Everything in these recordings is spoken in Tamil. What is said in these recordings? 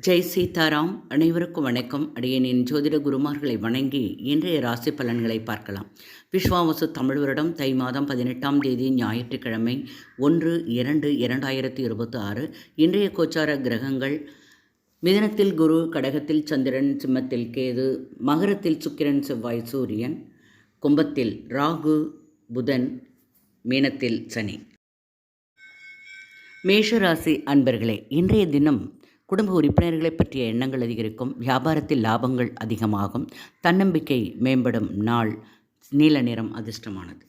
ஜெய் சீதாராம். அனைவருக்கும் வணக்கம். அடியேனின் ஜோதிட குருமார்களை வணங்கி இன்றைய ராசி பலன்களை பார்க்கலாம். விஸ்வாவசு தமிழ் வருடம் தை மாதம் 18ஆம் தேதி ஞாயிற்றுக்கிழமை 1/2/2026. இன்றைய கோச்சார கிரகங்கள்: மிதனத்தில் குரு, கடகத்தில் சந்திரன், சிம்மத்தில் கேது, மகரத்தில் சுக்கிரன், செவ்வாய், சூரியன், கும்பத்தில் ராகு, புதன், மீனத்தில் சனி. மேஷராசி அன்பர்களே, இன்றைய தினம் குடும்ப உறுப்பினர்களை பற்றிய எண்ணங்கள் அதிகரிக்கும். வியாபாரத்தில் லாபங்கள் அதிகமாகும். தன்னம்பிக்கை மேம்படும் நாள். நீல நிறம் அதிர்ஷ்டமானது.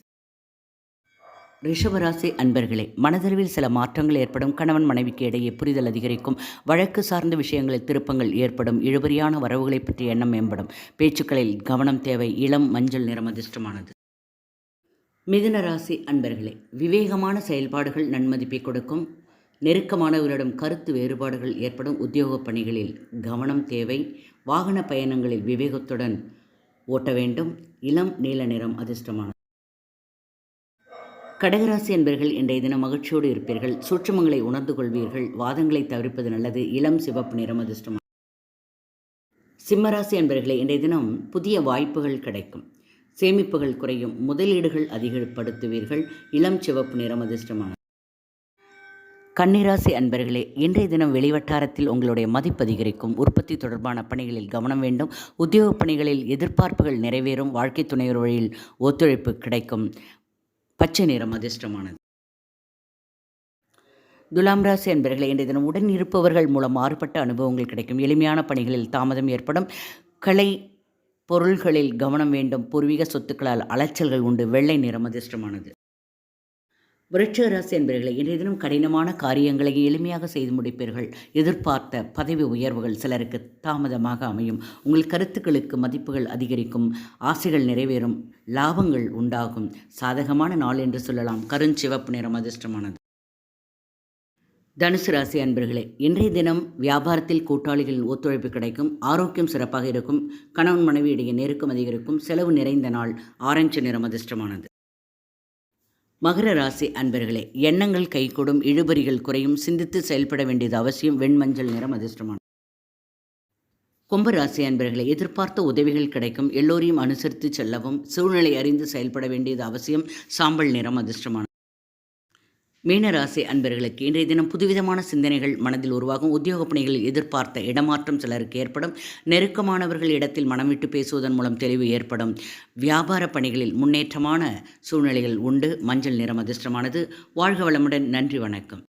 ரிஷபராசி அன்பர்களே, மனதளவில் சில மாற்றங்கள் ஏற்படும். கணவன் மனைவிக்கு இடையே புரிதல் அதிகரிக்கும். வழக்கு சார்ந்த விஷயங்களில் திருப்பங்கள் ஏற்படும். இழுபறியான வரவுகளை பற்றிய எண்ணம் மேம்படும். பேச்சுக்களில் கவனம் தேவை. இளம் மஞ்சள் நிறம் அதிர்ஷ்டமானது. மிதுன ராசி அன்பர்களே, விவேகமான செயல்பாடுகள் நன்மதிப்பை கொடுக்கும். நெருக்கமானவர்களிடம் கருத்து வேறுபாடுகள் ஏற்படும். உத்தியோக பணிகளில் கவனம் தேவை. வாகன பயணங்களில் விவேகத்துடன் ஓட்ட வேண்டும். இளம் நீல நிறம் அதிர்ஷ்டமானது. கடகராசி என்பர்கள் இன்றைய தினம் மகிழ்ச்சியோடு இருப்பீர்கள். சூட்சுமங்களை உணர்ந்து கொள்வீர்கள். வாதங்களை தவிர்ப்பது நல்லது. இளம் சிவப்பு நிறம் அதிர்ஷ்டமானது. சிம்மராசி என்பர்களே, இன்றைய தினம் புதிய வாய்ப்புகள் கிடைக்கும். சேமிப்புகள் குறையும். முதலீடுகள் அதிகப்படுத்துவீர்கள். இளம் சிவப்பு நிறம் அதிர்ஷ்டமானது. கன்னிராசி அன்பர்களே, இன்றைய தினம் வெளிவட்டாரத்தில் உங்களுடைய மதிப்பு அதிகரிக்கும். உற்பத்தி தொடர்பான பணிகளில் கவனம் வேண்டும். உத்தியோக பணிகளில் எதிர்பார்ப்புகள் நிறைவேறும். வாழ்க்கை துணையோர் வழியில் ஒத்துழைப்பு கிடைக்கும். பச்சை நிறம் அதிர்ஷ்டமானது. துலாம் ராசி அன்பர்களே, இன்றைய தினம் உடன் இருப்பவர்கள் மூலம் மாறுபட்ட அனுபவங்கள் கிடைக்கும். எளிமையான பணிகளில் தாமதம் ஏற்படும். கலை பொருள்களில் கவனம் வேண்டும். பூர்வீக சொத்துக்களால் அலைச்சல்கள் உண்டு. வெள்ளை நிறம் அதிர்ஷ்டமானது. விருச்சிக ராசி என்பவர்களை, இன்றைய தினம் கடினமான காரியங்களை எளிமையாக செய்து முடிப்பீர்கள். எதிர்பார்த்த பதவி உயர்வுகள் சிலருக்கு தாமதமாக அமையும். உங்கள் கருத்துக்களுக்கு மதிப்புகள் அதிகரிக்கும். ஆசைகள் நிறைவேறும். லாபங்கள் உண்டாகும். சாதகமான நாள் என்று சொல்லலாம். கருஞ்சிவப்பு நிறம் அதிர்ஷ்டமானது. தனுசு ராசி அன்பர்களே, இன்றைய தினம் வியாபாரத்தில் கூட்டாளிகளின் ஒத்துழைப்பு கிடைக்கும். ஆரோக்கியம் சிறப்பாக இருக்கும். கணவன் மனைவி இடையே நெருக்கம் அதிகரிக்கும். செலவு நிறைந்த நாள். ஆரஞ்சு நிறம் அதிர்ஷ்டமானது. மகர ராசி அன்பர்களே, எண்ணங்கள் கைகூடும். இழுபறிகள் குறையும். சிந்தித்து செயல்பட வேண்டியது அவசியம். வெண்மஞ்சள் நிறம் அதிர்ஷ்டமானது. கும்பராசி அன்பர்களே, எதிர்பார்த்த உதவிகள் கிடைக்கும். எல்லோரையும் அனுசரித்து செல்லவும். சூழ்நிலை அறிந்து செயல்பட வேண்டியது அவசியம். சாம்பல் நிறம் அதிர்ஷ்டமானது. மீனராசி அன்பர்களுக்கு இன்றைய தினம் புதுவிதமான சிந்தனைகள் மனதில் உருவாகும். உத்தியோக பணிகளில் எதிர்பார்த்த இடமாற்றம் சிலருக்கு ஏற்படும். நெருக்கமானவர்கள் இடத்தில் மனம் விட்டு பேசுவதன் மூலம் தெளிவு ஏற்படும். வியாபார பணிகளில் முன்னேற்றமான சூழ்நிலைகள் உண்டு. மஞ்சள் நிறம் அதிர்ஷ்டமானது. வாழ்க வளமுடன். நன்றி, வணக்கம்.